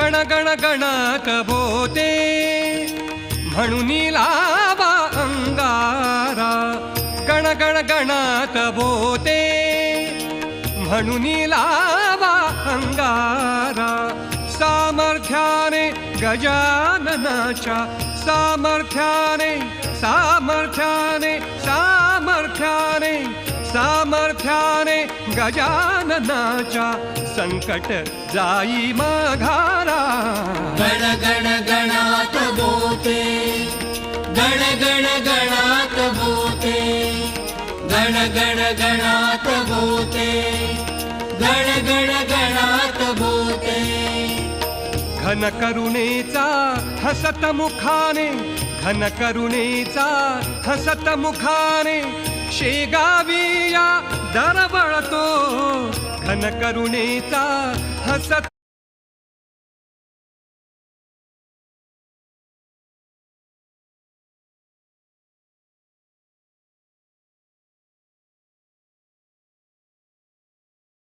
गण गण गणात बोते म्हणून लावा अंगारा गण गण गणात बोते म्हणून लावा अंगारा सामर्थ्याने गजाननाच्या सामर्थ्याने सामर्थ्याने सामर्थ्याने सामर्थ्याने गजाननाच्या संकट जाई माघारा गण गण गणात बोते गण गण गणात बोते गण गण गणात बोते गण गण गणात बोते घन करुणेचा हसत मुखाने घन करुणेचा हसत मुखाने शेगाविया दरवळतो घन करुणेचा हसत